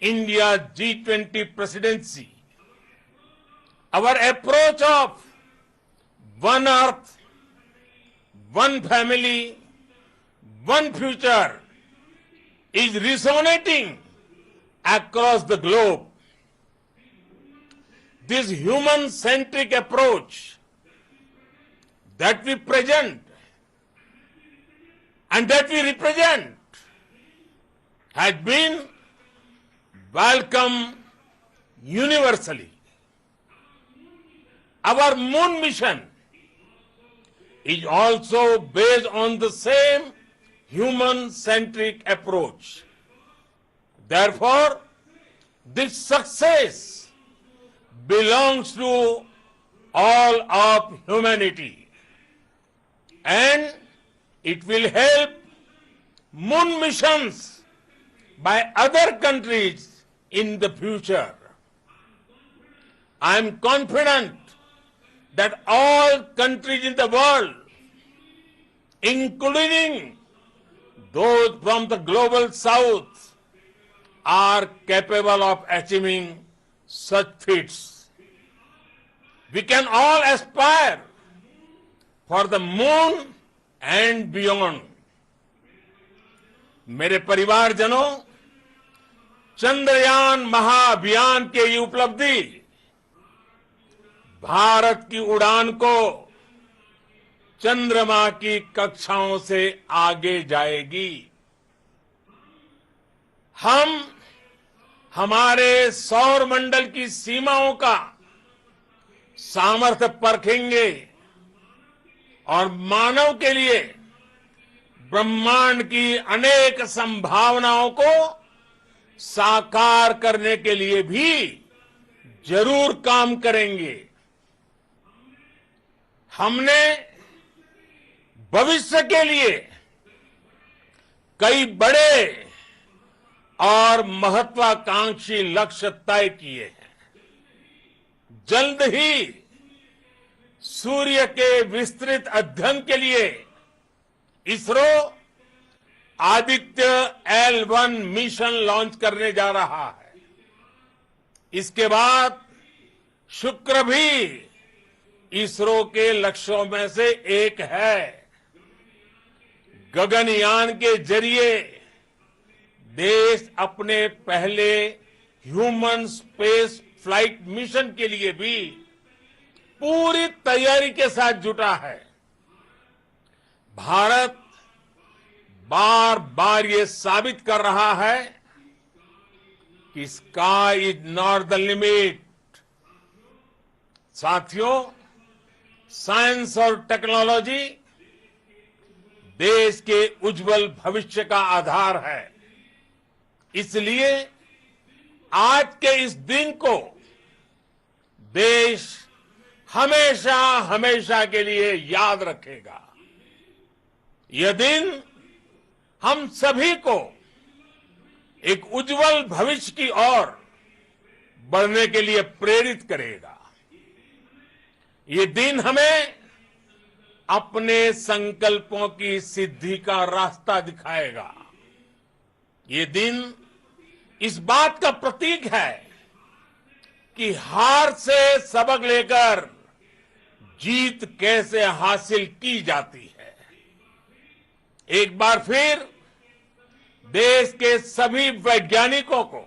India's G20 presidency. Our approach of one earth, one family, one future is resonating across the globe. This human-centric approach that we present and that we represent has been welcomed universally. Our moon mission is also based on the same human-centric approach. Therefore, this success belongs to all of humanity, and it will help moon missions by other countries in the future. I am confident that all countries in the world, including those from the global south, are capable of achieving such feats. We can all aspire for the moon and beyond. मेरे परिवारजनों, चंद्रयान महाअभियान के ये उपलब्धि भारत की उड़ान को चंद्रमा की कक्षाओं से आगे जाएगी। हम हमारे सौर मंडल की सीमाओं का सामर्थ्य परखेंगे और मानव के लिए ब्रह्मांड की अनेक संभावनाओं को साकार करने के लिए भी जरूर काम करेंगे। हमने भविष्य के लिए कई बड़े और महत्वाकांक्षी लक्ष्य तय किए हैं। जल्द ही सूर्य के विस्तृत अध्ययन के लिए ISRO Aditya L1 mission launch करने जा रहा है। इसके बाद शुक्र भी इसरो के लक्ष्यों में से एक है। गगनयान के जरिए देश अपने पहले ह्यूमन स्पेस फ्लाइट मिशन के लिए भी पूरी तैयारी के साथ जुटा है। भारत बार बार ये साबित कर रहा है कि sky is not the limit. साथियों, साइंस और टेक्नोलॉजी देश के उज्जवल भविष्य का आधार है। इसलिए आज के इस दिन को देश हमेशा हमेशा के लिए याद रखेगा। यह दिन हम सभी को एक उज्जवल भविष्य की ओर बढ़ने के लिए प्रेरित करेगा। ये दिन हमें अपने संकल्पों की सिद्धि का रास्ता दिखाएगा। ये दिन इस बात का प्रतीक है कि हार से सबक लेकर जीत कैसे हासिल की जाती है। एक बार फिर देश के सभी वैज्ञानिकों को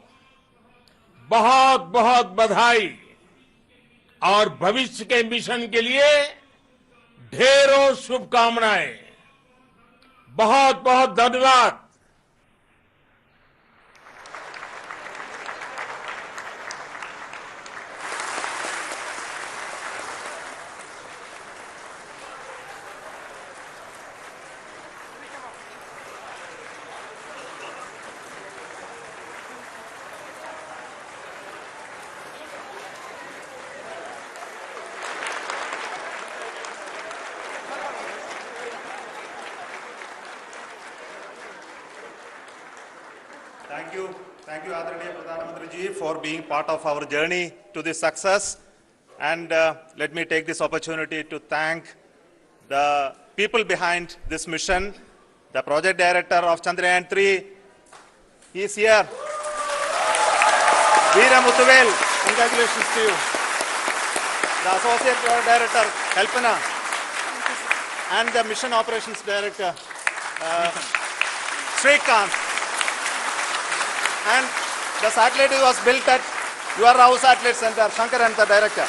बहुत बहुत बधाई और भविष्य के मिशन के लिए ढेरों शुभकामनाएं। बहुत बहुत धन्यवाद। Thank you, Adranaya Pradhan Mantri ji, for being part of our journey to this success. And let me take this opportunity to thank the people behind this mission, the project director of Chandrayaan 3. He is here. Veera Muthuvel, congratulations to you. The associate project director, Kalpana, and the mission operations director, Srikanth. And the satellite was built at your house satellite center, Shankaran, the director.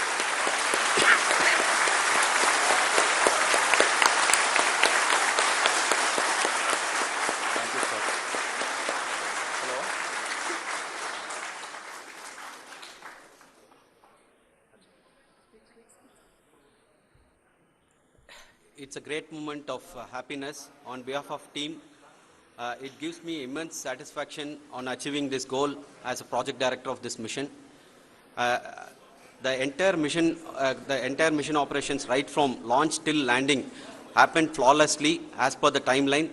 Thank you, sir. Hello. It's a great moment of happiness on behalf of team. It gives me immense satisfaction on achieving this goal as a project director of this mission. The entire mission operations, right from launch till landing, happened flawlessly as per the timeline,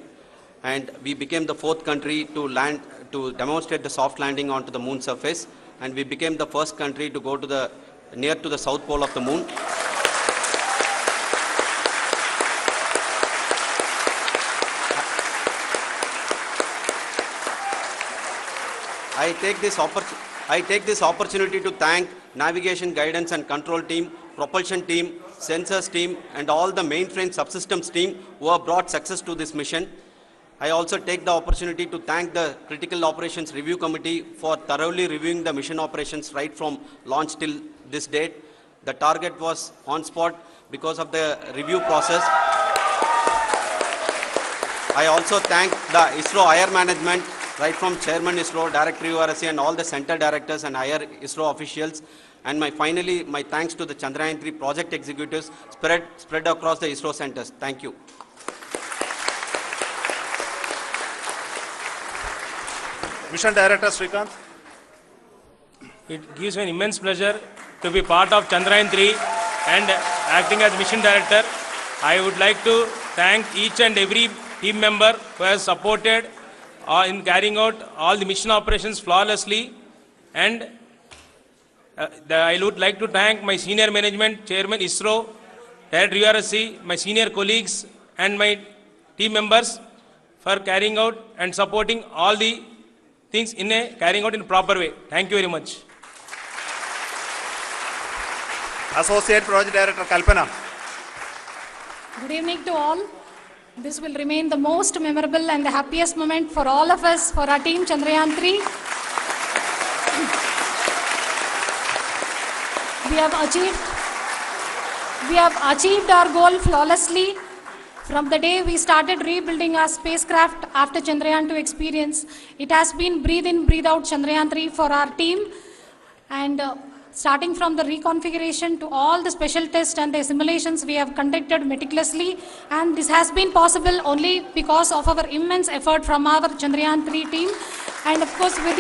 and we became the 4th country to demonstrate the soft landing onto the moon surface, and we became the first country to go to near to the south pole of the moon. I take this opportunity to thank navigation, guidance and control team, propulsion team, sensors team and all the mainframe subsystems team who have brought success to this mission. I also take the opportunity to thank the Critical Operations Review Committee for thoroughly reviewing the mission operations right from launch till this date. The target was on spot because of the review process. I also thank the ISRO higher management, right from Chairman ISRO, Director URSC and all the center directors and higher ISRO officials. And finally, my thanks to the Chandrayaan 3 project executives spread across the ISRO centers. Thank you. Mission Director Srikanth. It gives me an immense pleasure to be part of Chandrayaan 3 and acting as Mission Director. I would like to thank each and every team member who has supported in carrying out all the mission operations flawlessly, and I would like to thank my senior management, Chairman ISRO, Director URSC, my senior colleagues and my team members for carrying out and supporting all the things carrying out in a proper way. Thank you very much. Associate Project Director Kalpana. Good evening to all. This will remain the most memorable and the happiest moment for all of us, for our team Chandrayaan 3. We have achieved our goal flawlessly. From the day we started rebuilding our spacecraft after Chandrayaan 2 experience, it has been breathe in, breathe out Chandrayaan 3 for our team. And starting from the reconfiguration to all the special tests and the simulations we have conducted meticulously, and this has been possible only because of our immense effort from our Chandrayaan 3 team, and of course with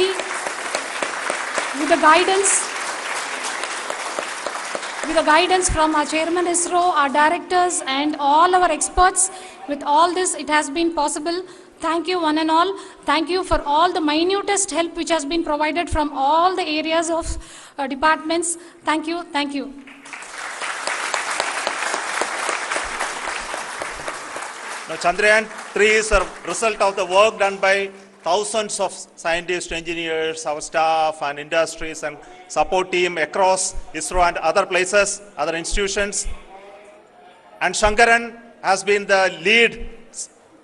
the guidance from our Chairman ISRO, our directors and all our experts. With all this, it has been possible. Thank you one and all. Thank you for all the minutest help which has been provided from all the areas of departments. Thank you. Thank you. Now, Chandrayaan 3 is a result of the work done by thousands of scientists, engineers, our staff and industries and support team across ISRO and other places, other institutions. And Shankaran has been the lead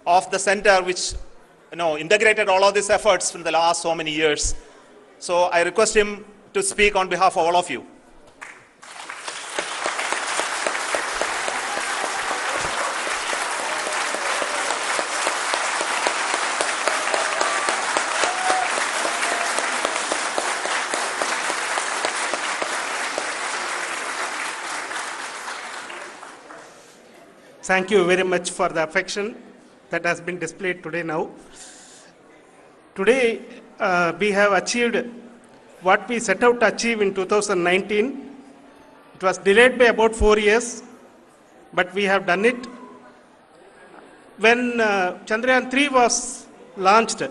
of the center which integrated all of these efforts in the last so many years. So I request him to speak on behalf of all of you. Thank you very much for the affection that has been displayed today now. Today, we have achieved what we set out to achieve in 2019. It was delayed by about 4 years, but we have done it. When Chandrayaan 3 was launched,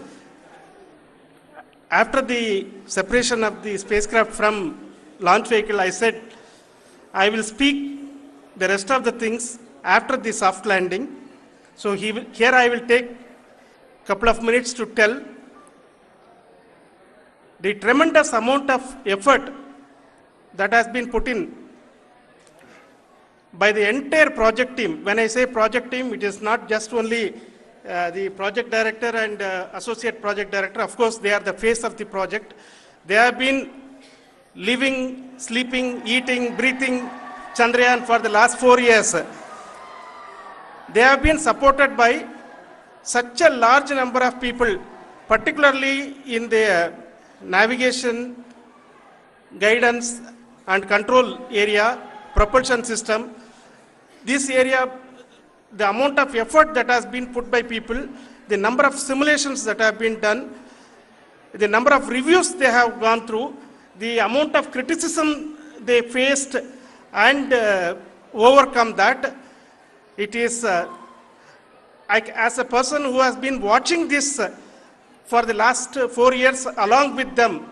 after the separation of the spacecraft from launch vehicle, I said, I will speak the rest of the things after the soft landing. So here I will take a couple of minutes to tell the tremendous amount of effort that has been put in by the entire project team. When I say project team, it is not just only the project director and associate project director. Of course, they are the face of the project. They have been living, sleeping, eating, breathing Chandrayaan for the last 4 years. They have been supported by such a large number of people, particularly in the navigation, guidance and control area, propulsion system. This area, the amount of effort that has been put by people, the number of simulations that have been done, the number of reviews they have gone through, the amount of criticism they faced and overcome that. It is, as a person who has been watching this for the last 4 years along with them,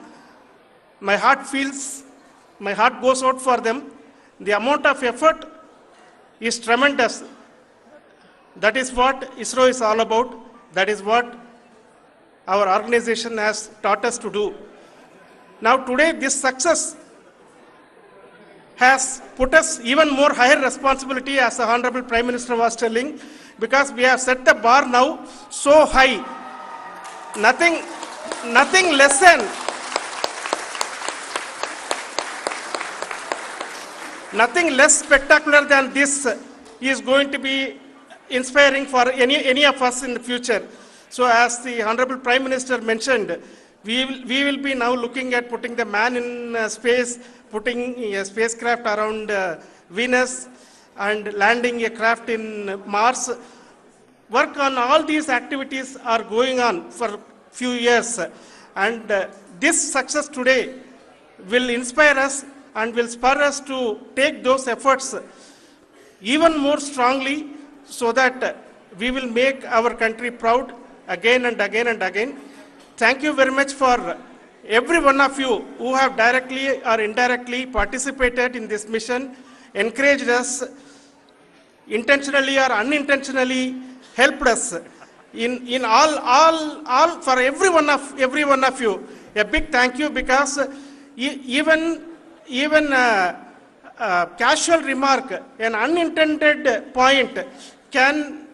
my heart goes out for them. The amount of effort is tremendous. That is what ISRO is all about. That is what our organization has taught us to do. Now today this success has put us even more higher responsibility, as the Honorable Prime Minister was telling, because we have set the bar now so high. Nothing less than nothing less spectacular than this is going to be inspiring for any of us in the future. So as the Honorable Prime Minister mentioned, we will be now looking at putting the man in space, putting a spacecraft around Venus and landing a craft in Mars. Work on all these activities are going on for a few years, and this success today will inspire us and will spur us to take those efforts even more strongly, so that we will make our country proud again and again and again. Thank you very much for every one of you who have directly or indirectly participated in this mission, encouraged us, intentionally or unintentionally helped us in all for every one of you. A big thank you, because even casual remark, an unintended point can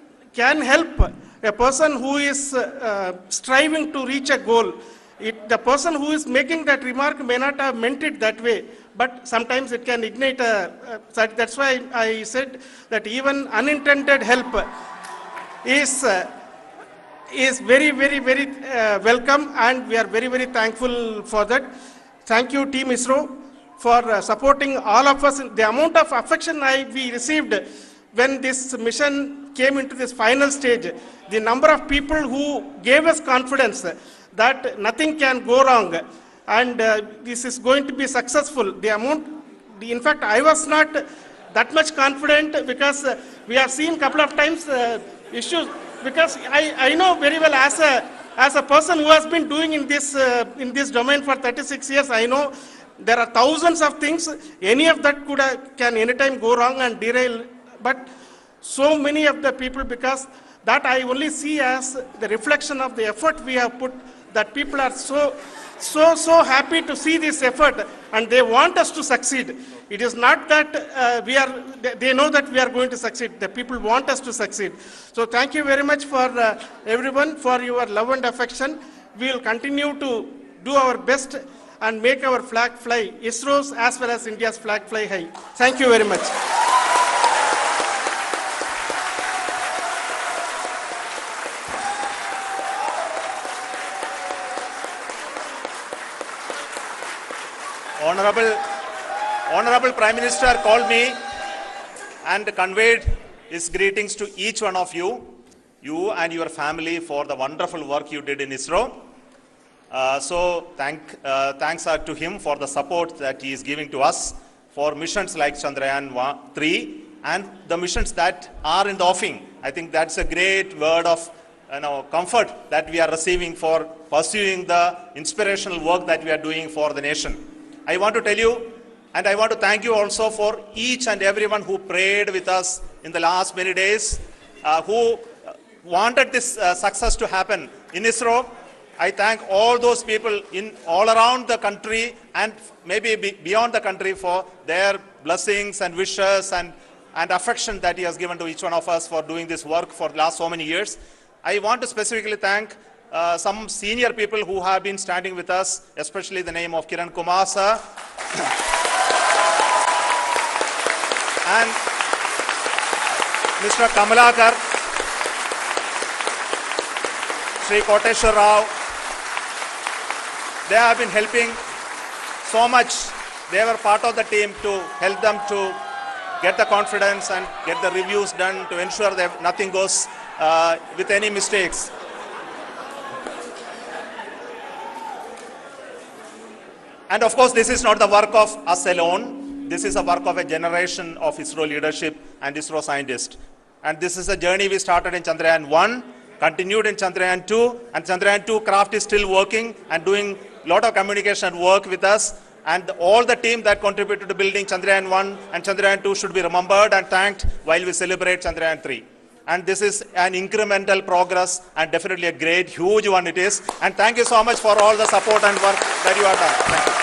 help a person who is striving to reach a goal. The person who is making that remark may not have meant it that way, but sometimes it can ignite that's why I said that even unintended help is very, very, very welcome, and we are very, very thankful for that. Thank you, Team ISRO, for supporting all of us. The amount of affection we received when this mission came into this final stage, the number of people who gave us confidence that nothing can go wrong and this is going to be successful. In fact, I was not that much confident, because we have seen a couple of times issues, because I know very well, as a person who has been doing in this domain for 36 years, I know there are thousands of things. Any of that can anytime go wrong and derail. But so many of the people, because that I only see as the reflection of the effort we have put, that people are so happy to see this effort and they want us to succeed. It is not that they know that we are going to succeed. The people want us to succeed. So thank you very much for everyone for your love and affection. We will continue to do our best and make our flag fly, ISRO's as well as India's flag fly high. Thank you very much. Honorable Prime Minister called me and conveyed his greetings to each one of you and your family, for the wonderful work you did in ISRO. So thanks are to him for the support that he is giving to us for missions like Chandrayaan 3 and the missions that are in the offing. I think that's a great word of comfort that we are receiving for pursuing the inspirational work that we are doing for the nation. I want to tell you, and I want to thank you also for each and everyone who prayed with us in the last many days, who wanted this success to happen in ISRO. I thank all those people in all around the country and maybe beyond the country for their blessings and wishes and affection that he has given to each one of us for doing this work for the last so many years. I want to specifically thank some senior people who have been standing with us, especially the name of Kiran Kumar sir. And Mr. Kamalakar, Sri Koteshwar Rao. They have been helping so much. They were part of the team to help them to get the confidence and get the reviews done to ensure that nothing goes with any mistakes. And of course, this is not the work of us alone. This is a work of a generation of ISRO leadership and ISRO scientists. And this is a journey we started in Chandrayaan 1, continued in Chandrayaan 2, and Chandrayaan 2 craft is still working and doing a lot of communication work with us. And all the team that contributed to building Chandrayaan 1 and Chandrayaan 2 should be remembered and thanked while we celebrate Chandrayaan 3. And this is an incremental progress and definitely a great, huge one it is. And thank you so much for all the support and work that you have done. Thank you.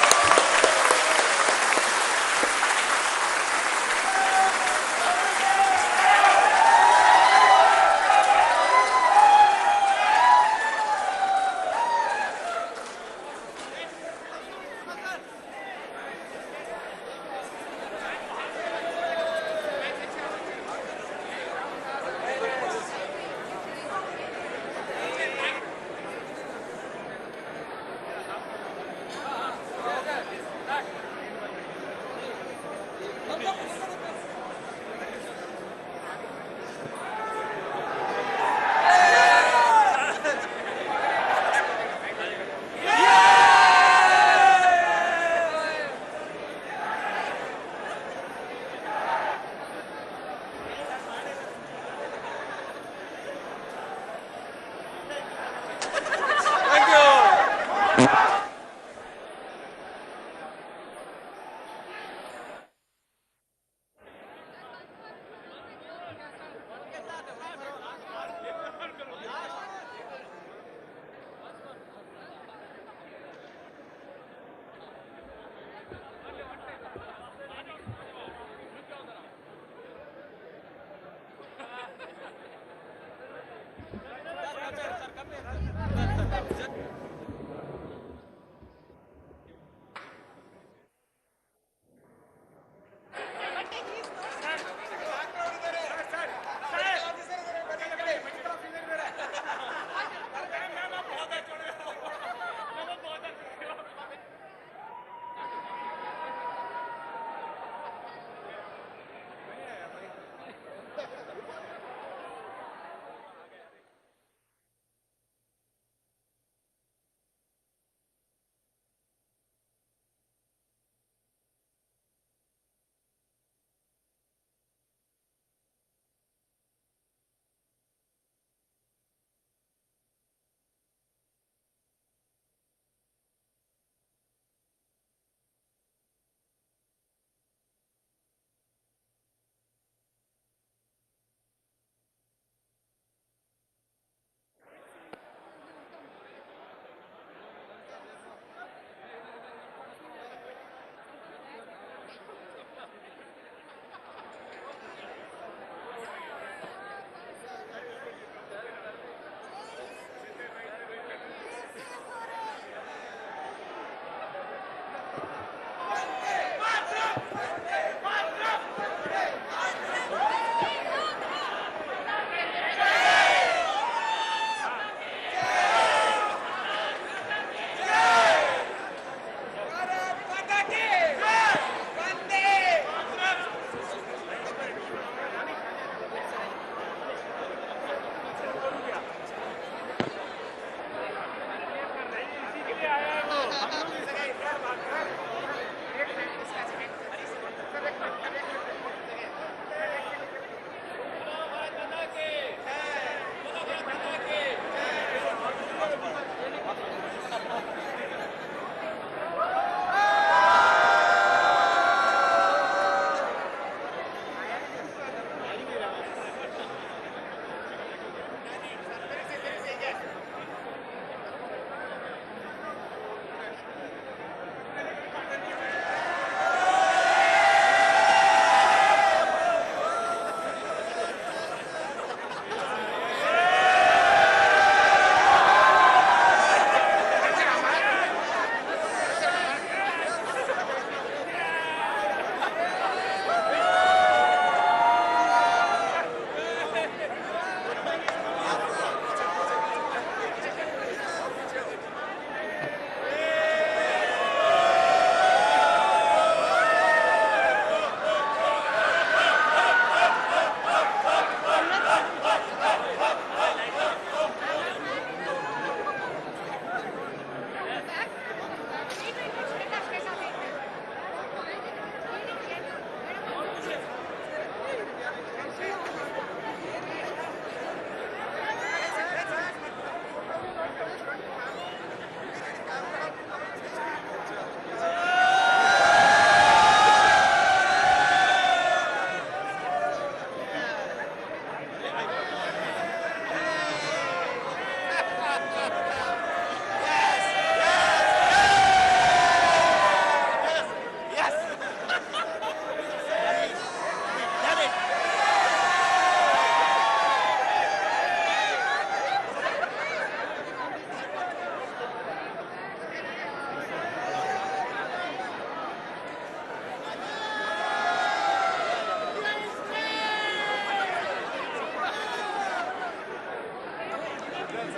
India!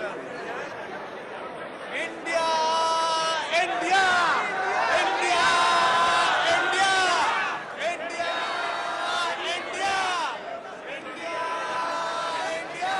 India! India! India! India! India! India!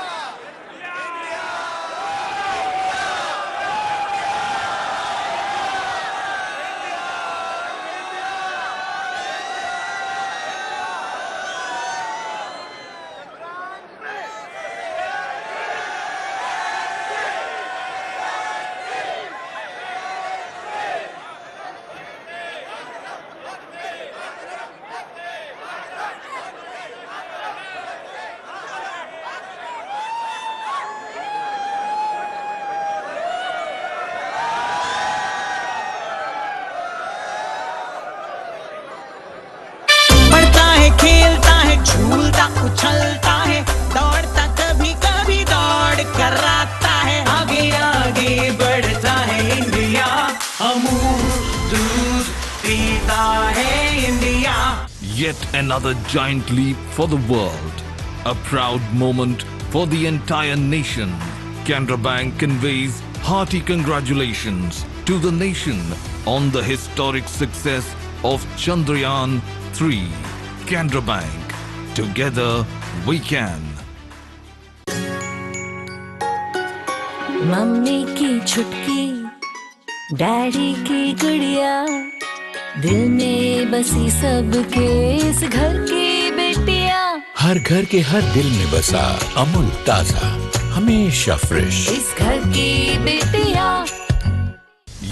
खेलता है झूलता उछलता है दौड़ता कभी कभी दौड़ कराता है आगे आगे बढ़ता है इंडिया अमूल दूध पीता है India. Yet another giant leap for the world. A proud moment for the entire nation. Canara Bank conveys hearty congratulations to the nation on the historic success of Chandrayaan 3. Canara Bank. Together we can. Mummy की छुटकी, daddy की गुड़िया, दिल में बसी सबके इस घर की बेटिया. हर घर के हर दिल में बसा अमूल ताजा, हमेशा फ्रेश. इस घर की बेटिया.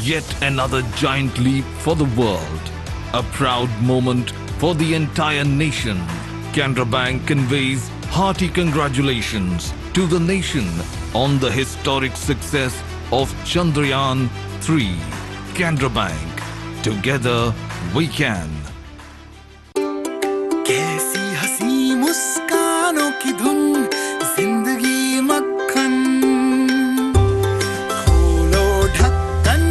Yet another giant leap for the world. A proud moment for the entire nation. Canara Bank conveys hearty congratulations to the nation on the historic success of Chandrayaan 3. Canara Bank. Together we can. कैसी हंसी